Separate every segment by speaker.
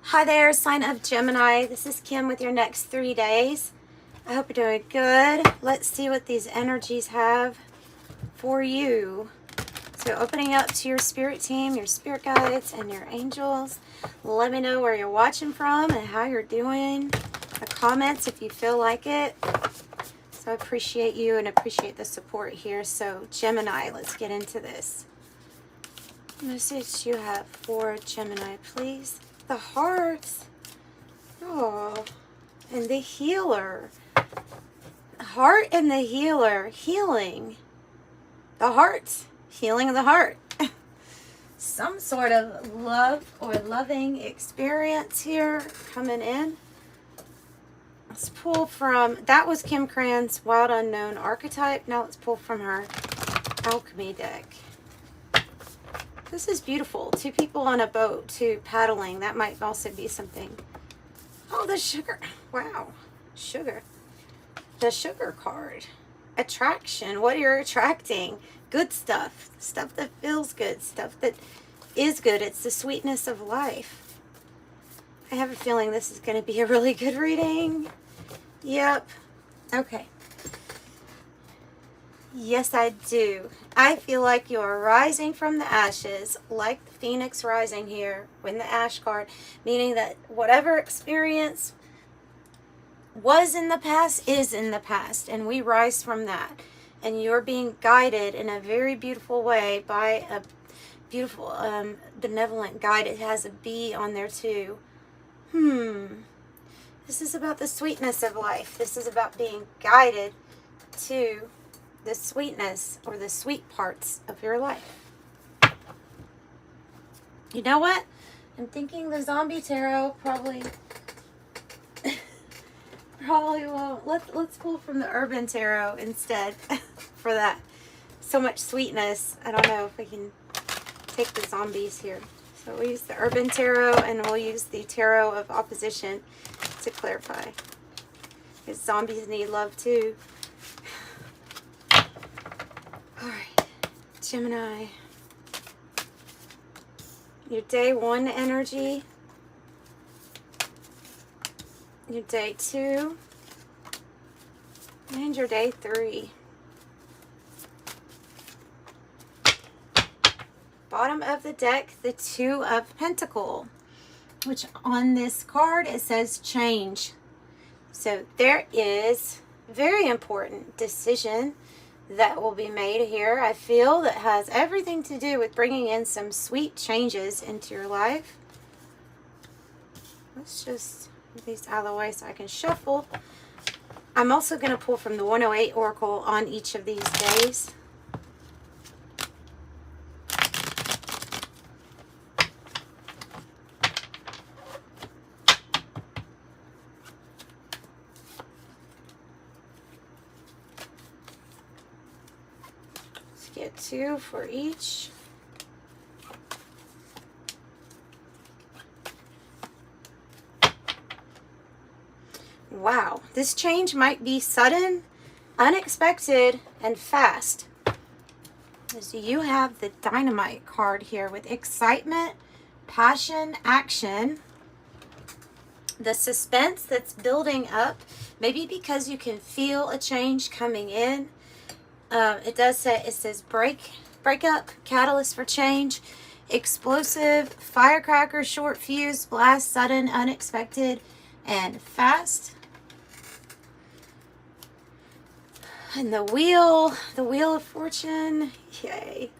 Speaker 1: Hi there, sign of Gemini. This is Kim with your next 3 days. I hope you're doing good. Let's see what these energies have for you. So opening up to your spirit team, your spirit guides, and your angels. Let me know where you're watching from and how you're doing. The comments if you feel like it. So I appreciate you and appreciate the support here. So Gemini, let's get into this. Message you have for Gemini, please. The hearts. Oh, and the healer. Heart and the healer. Healing. The heart. Healing of the heart. Some sort of love or loving experience here coming in. Let's pull from, that was Kim Krans Wild Unknown archetype. Now let's pull from her alchemy deck. This is beautiful. 2 people on a boat, 2 paddling. That might also be something. Oh, the sugar. Wow. Sugar. The sugar card. Attraction. What you're attracting. Good stuff. Stuff that feels good. Stuff that is good. It's the sweetness of life. I have a feeling this is going to be a really good reading. Yep. Okay. Yes, I do. I feel like you're rising from the ashes, like the phoenix rising here with the ash card, meaning that whatever experience was in the past is in the past, and we rise from that. And you're being guided in a very beautiful way by a beautiful, benevolent guide. It has a bee on there too. This is about the sweetness of life. This is about being guided to the sweetness or the sweet parts of your life. You know what? I'm thinking the zombie tarot probably won't. Let's pull from the urban tarot instead for that. So much sweetness. I don't know if we can take the zombies here. So we'll use the urban tarot and we'll use the tarot of opposition to clarify. Because zombies need love too. Alright, Gemini, your day 1 energy, your day 2, and your day 3. Bottom of the deck, the 2 of Pentacles, which on this card it says change. So there is a very important decision that will be made here, I feel, that has everything to do with bringing in some sweet changes into your life. Let's just move these out of the way so I can shuffle. I'm also going to pull from the 108 Oracle on each of these days. Get 2 for each. Wow, this change might be sudden, unexpected, and fast. So you have the Dynamite card here with excitement, passion, action. The suspense that's building up, maybe because you can feel a change coming in. It does say, it says breakup, catalyst for change, explosive, firecracker, short fuse, blast, sudden, unexpected, and fast. And the wheel of fortune, yay.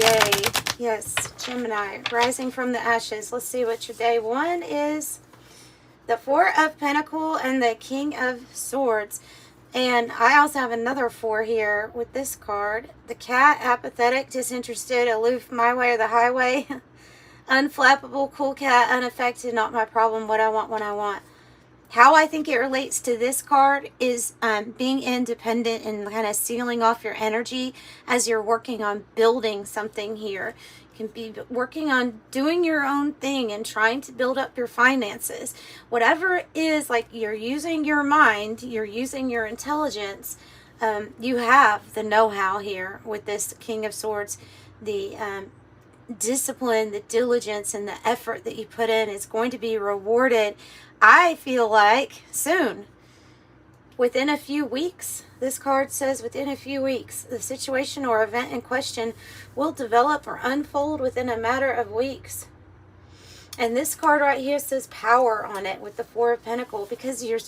Speaker 1: Yay. Yes, Gemini, rising from the ashes. Let's see what your day 1 is. The 4 of Pentacles and the King of Swords. And I also have another 4 here with this card. The cat, apathetic, disinterested, aloof, my way or the highway. Unflappable, cool cat, unaffected, not my problem, what I want when I want. How I think it relates to this card is being independent and kind of sealing off your energy as you're working on building something here. You can be working on doing your own thing and trying to build up your finances. Whatever it is, like you're using your mind, you're using your intelligence. You have the know-how here with this King of Swords, the discipline, the diligence, and the effort that you put in is going to be rewarded, I feel like, soon. Within a few weeks, this card says within a few weeks, the situation or event in question will develop or unfold within a matter of weeks. And this card right here says power on it with the Four of Pentacles, because you're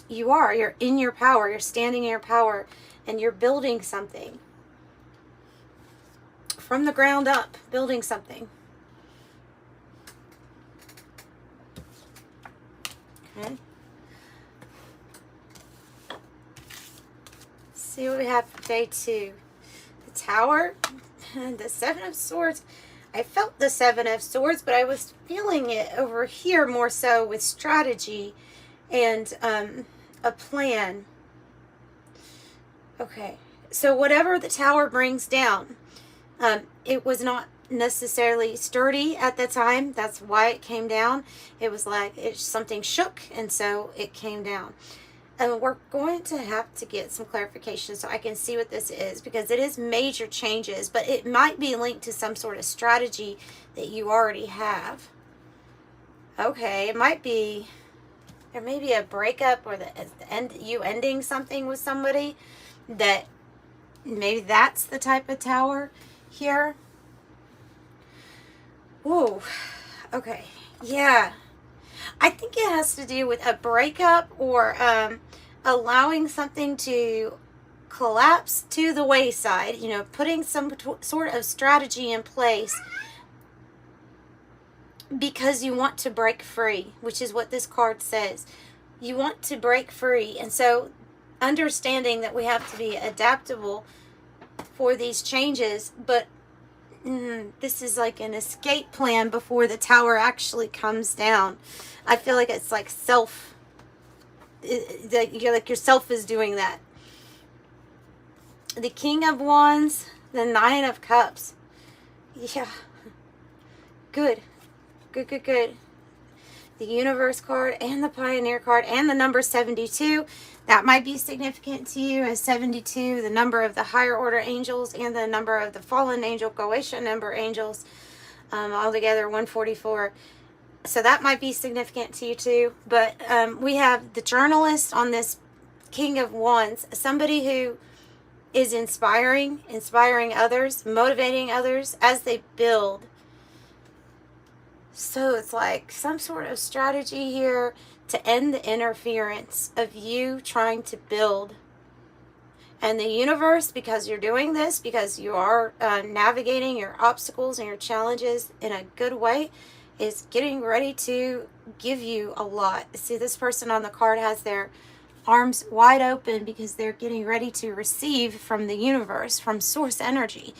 Speaker 1: in your power, you're standing in your power, and you're building something. From the ground up, building something. Okay. See what we have for day 2. The Tower and the Seven of Swords. I felt the Seven of Swords, but I was feeling it over here more so with strategy and a plan. Okay, so whatever the Tower brings down, it was not necessarily sturdy at the time. That's why it came down. It was like something shook, and so it came down. And we're going to have to get some clarification so I can see what this is, because it is major changes, but it might be linked to some sort of strategy that you already have. Okay, it might be, there may be a breakup, or you ending something with somebody, that maybe that's the type of Tower here. Whoa, okay, yeah. I think it has to do with a breakup, or allowing something to collapse to the wayside, you know, putting some sort of strategy in place because you want to break free, which is what this card says. You want to break free, and so understanding that we have to be adaptable for these changes, but this is like an escape plan before the Tower actually comes down. I feel like it's like yourself is doing that. The King of Wands, the Nine of Cups. Yeah. Good. Good. The Universe card and the Pioneer card and the number 72. That might be significant to you, as 72, the number of the higher order angels and the number of the fallen angel, Goetia number angels, altogether 144. So that might be significant to you too. But we have the journalist on this King of Wands, somebody who is inspiring others, motivating others as they build. So it's like some sort of strategy here to end the interference of you trying to build. And the universe, because you're doing this, because you are navigating your obstacles and your challenges in a good way, is getting ready to give you a lot. See, this person on the card has their arms wide open because they're getting ready to receive from the universe, from source energy.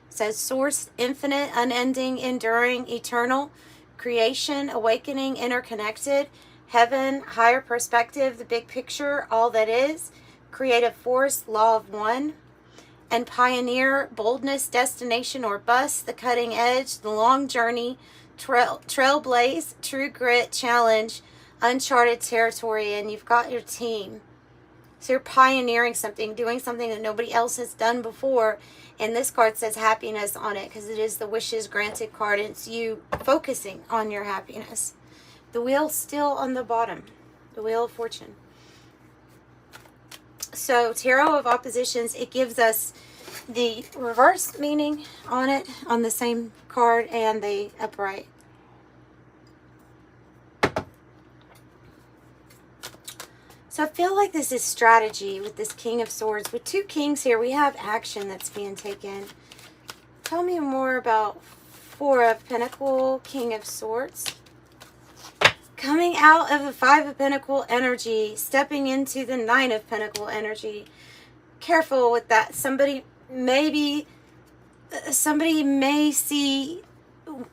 Speaker 1: It says source, infinite, unending, enduring, eternal, creation, awakening, interconnected, heaven, higher perspective, the big picture, all that is, creative force, law of one, and pioneer, boldness, destination or bust, the cutting edge, the long journey, trailblaze, true grit, challenge, uncharted territory, and you've got your team. So you're pioneering something, doing something that nobody else has done before. And this card says happiness on it because it is the wishes granted card. And it's you focusing on your happiness. The wheel still on the bottom. The Wheel of Fortune. So Tarot of Oppositions, it gives us the reverse meaning on it, on the same card, and the upright. So I feel like this is strategy with this King of Swords. With two kings here, we have action that's being taken. Tell me more about Four of Pentacles, King of Swords. Coming out of the Five of Pentacles energy, stepping into the Nine of Pentacles energy. Careful with that. Somebody may see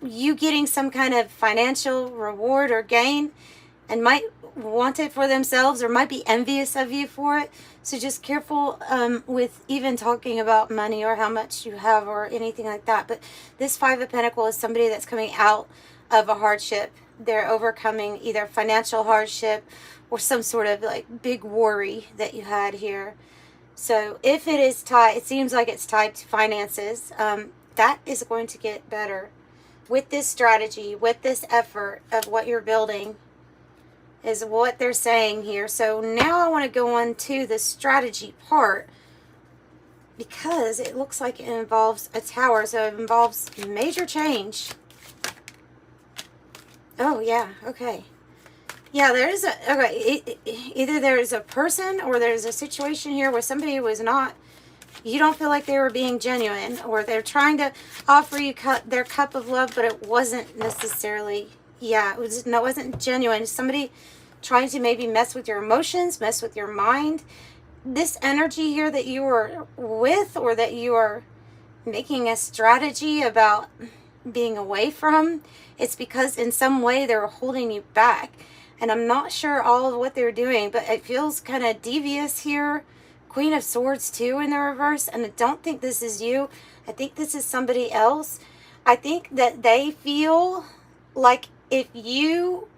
Speaker 1: you getting some kind of financial reward or gain and might want it for themselves or might be envious of you for it. So just careful with even talking about money or how much you have or anything like that. But this Five of Pentacles is somebody that's coming out of a hardship. They're overcoming either financial hardship or some sort of like big worry that you had here. So if it is tied, it seems like it's tied to finances, that is going to get better with this strategy, with this effort of what you're building, is what they're saying here. So now I want to go on to the strategy part, because it looks like it involves a tower, so it involves major change. Oh yeah, okay. Yeah, there is a, okay, either there is a person or there's a situation here where somebody was not, you don't feel like they were being genuine, or they're trying to offer you their cup of love, but it wasn't necessarily, yeah, it wasn't genuine. Somebody trying to maybe mess with your emotions, mess with your mind. This energy here that you were with, or that you are making a strategy about being away from, it's because in some way they're holding you back. And I'm not sure all of what they're doing, but it feels kind of devious here. Queen of Swords too in the reverse. And I don't think this is you. I think this is somebody else. I think that they feel like if you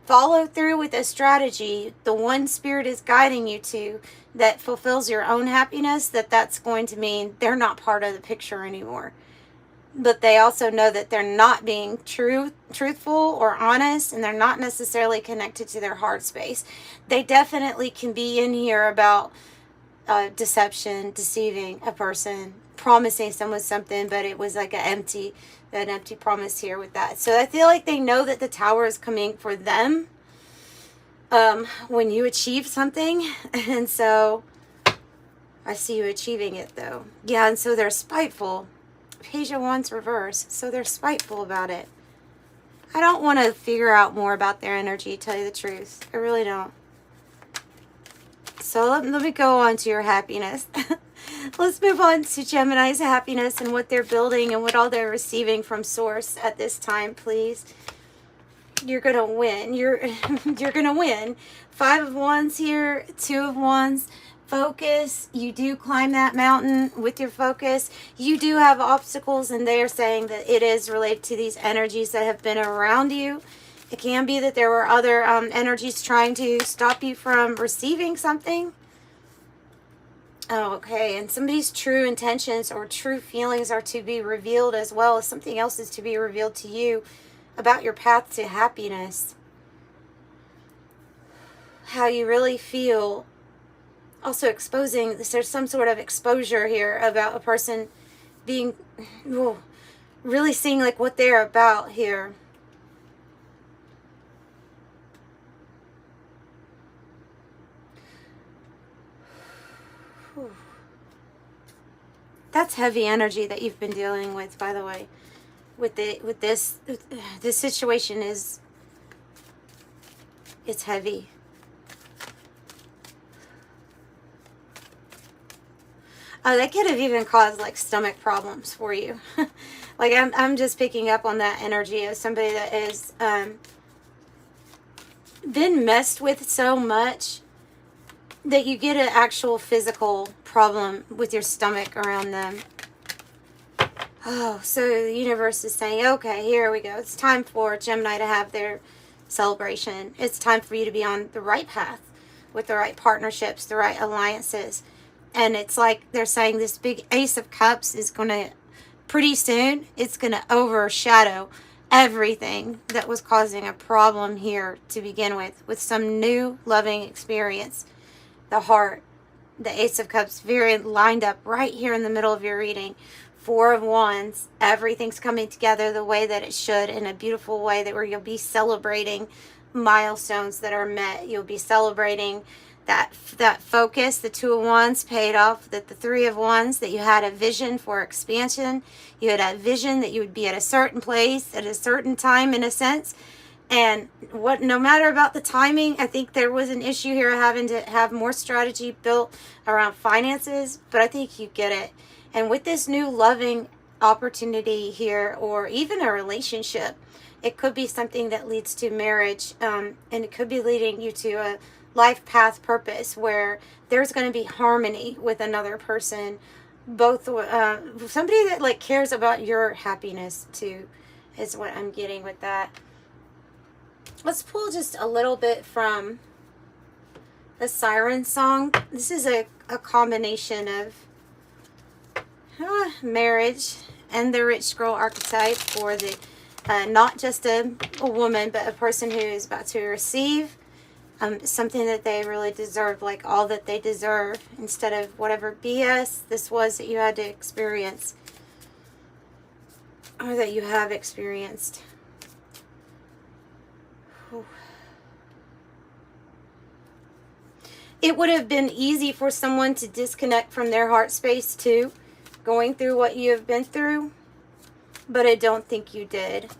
Speaker 1: follow through with a strategy, the one spirit is guiding you to, that fulfills your own happiness, that's going to mean they're not part of the picture anymore. But they also know that they're not being truthful or honest, and they're not necessarily connected to their heart space. They definitely can be in here about deception, deceiving a person, promising someone something, but it was like an empty promise here with that. So I feel like they know that the tower is coming for them when you achieve something. And so I see you achieving it though. Yeah, and so they're spiteful. Page of Wands reverse. So they're spiteful about it. I don't want to figure out more about their energy, to tell you the truth. I really don't. So let me go on to your happiness. Let's move on to Gemini's happiness and what they're building and what all they're receiving from Source at this time, please. You're going to win. You're going to win. 5 of Wands here, 2 of Wands. Focus. You do climb that mountain with your focus. You do have obstacles, and they are saying that it is related to these energies that have been around you. It can be that there were other energies trying to stop you from receiving something. Oh, okay. And somebody's true intentions or true feelings are to be revealed, as well as something else is to be revealed to you about your path to happiness. How you really feel. Also exposing, there's some sort of exposure here about a person being, really seeing like what they're about here. That's heavy energy that you've been dealing with, by the way. This situation is, it's heavy. That could have even caused like stomach problems for you. Like I'm just picking up on that energy of somebody that is been messed with so much that you get an actual physical problem with your stomach around them. Oh, so the universe is saying, okay, here we go. It's time for Gemini to have their celebration. It's time for you to be on the right path with the right partnerships, the right alliances. And it's like they're saying this big Ace of Cups is going to, pretty soon, it's going to overshadow everything that was causing a problem here to begin with some new loving experience. The heart, the Ace of Cups, very lined up right here in the middle of your reading. 4 of Wands, everything's coming together the way that it should, in a beautiful way, that where you'll be celebrating milestones that are met. You'll be celebrating that focus. The 2 of Wands paid off. That the 3 of Wands, that you had a vision for expansion. You had a vision that you would be at a certain place at a certain time, in a sense. And no matter about the timing, I think there was an issue here having to have more strategy built around finances, but I think you get it. And with this new loving opportunity here, or even a relationship, it could be something that leads to marriage, and it could be leading you to a life path purpose where there's going to be harmony with another person, both somebody that like cares about your happiness too, is what I'm getting with that. Let's pull just a little bit from the Sirens song. This is a combination of marriage and the rich girl archetype for the not just a woman, but a person who is about to receive something that they really deserve, like all that they deserve, instead of whatever BS this was that you had to experience, or that you have experienced. Whew. It would have been easy for someone to disconnect from their heart space too, going through what you have been through, but I don't think you did.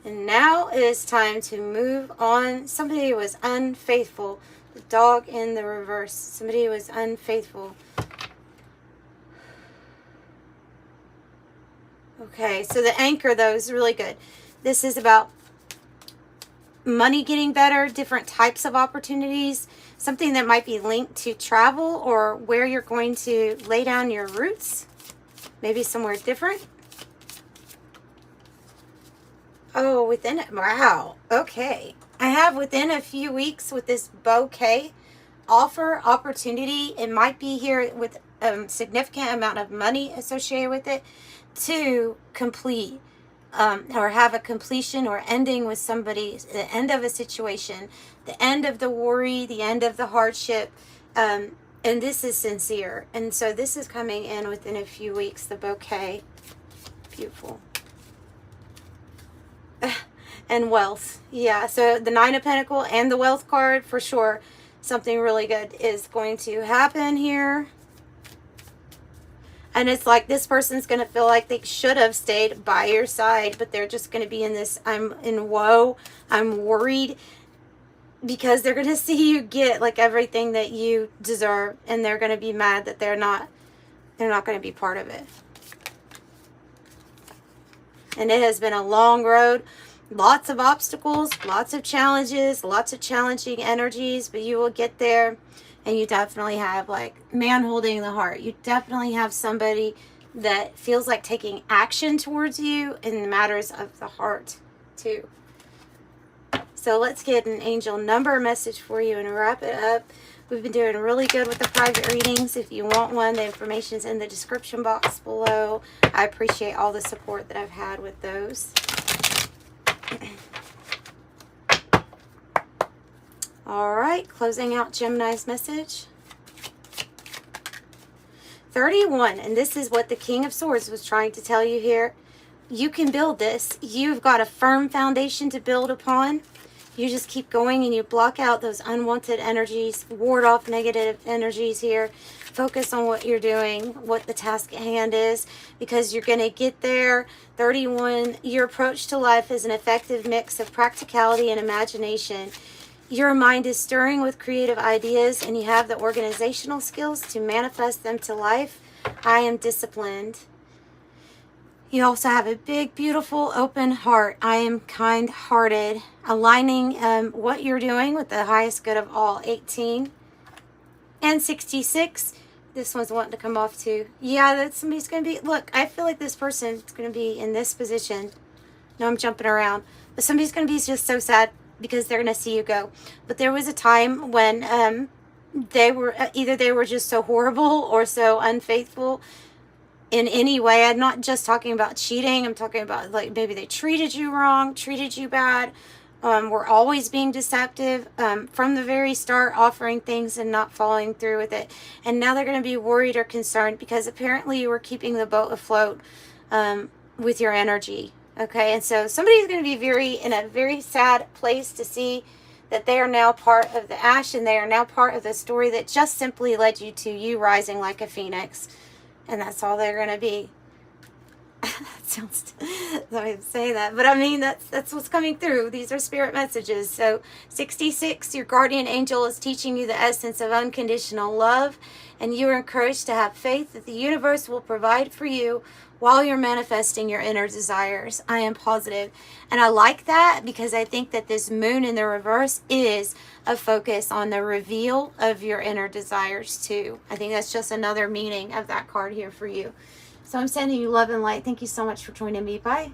Speaker 1: And now it is time to move on. Somebody was unfaithful. The dog in the reverse. Somebody was unfaithful. Okay, so the anchor, though, is really good. This is about money getting better, different types of opportunities, something that might be linked to travel or where you're going to lay down your roots, maybe somewhere different. Oh, within it. Wow. Okay. I have within a few weeks with this bouquet offer, opportunity. It might be here with a significant amount of money associated with it to complete or have a completion or ending with somebody, the end of a situation, the end of the worry, the end of the hardship. And this is sincere. And so this is coming in within a few weeks, the bouquet. Beautiful. And wealth. Yeah, so the Nine of Pentacles and the wealth card, for sure, something really good is going to happen here. And it's like this person's going to feel like they should have stayed by your side, but they're just going to be in this, I'm in woe, I'm worried, because they're going to see you get like everything that you deserve, and they're going to be mad that they're not going to be part of it. And it has been a long road. Lots of obstacles, lots of challenges, lots of challenging energies, but you will get there. And you definitely have like man holding the heart. You definitely have somebody that feels like taking action towards you in the matters of the heart too. So let's get an angel number message for you and wrap it up. We've been doing really good with the private readings. If you want one, the information's in the description box below. I appreciate all the support that I've had with those. All right, closing out Gemini's message. 31, and this is what the King of Swords was trying to tell you here. You can build this. You've got a firm foundation to build upon. You just keep going and you block out those unwanted energies, ward off negative energies here. Focus on what you're doing, what the task at hand is, because you're going to get there. 31, your approach to life is an effective mix of practicality and imagination. Your mind is stirring with creative ideas, and you have the organizational skills to manifest them to life. I am disciplined. You also have a big, beautiful, open heart. I am kind-hearted. Aligning what you're doing with the highest good of all. 18 and 66. This one's wanting to come off too. Yeah, that somebody's going to be... Look, I feel like this person's going to be in this position. No, I'm jumping around. But somebody's going to be just so sad because they're going to see you go. But there was a time when they were... either they were just so horrible or so unfaithful in any way. I'm not just talking about cheating. I'm talking about like maybe they treated you wrong, treated you bad. We're always being deceptive from the very start, offering things and not following through with it. And now they're going to be worried or concerned because apparently you were keeping the boat afloat with your energy. Okay, and so somebody's going to be in a very sad place to see that they are now part of the ash, and they are now part of the story that just simply led you to you rising like a phoenix. And that's all they're going to be. That sounds, sorry to say that, but I mean, that's what's coming through. These are spirit messages. So 66, your guardian angel is teaching you the essence of unconditional love, and you are encouraged to have faith that the universe will provide for you while you're manifesting your inner desires. I am positive. And I like that because I think that this moon in the reverse is a focus on the reveal of your inner desires too. I think that's just another meaning of that card here for you. So I'm sending you love and light. Thank you so much for joining me. Bye.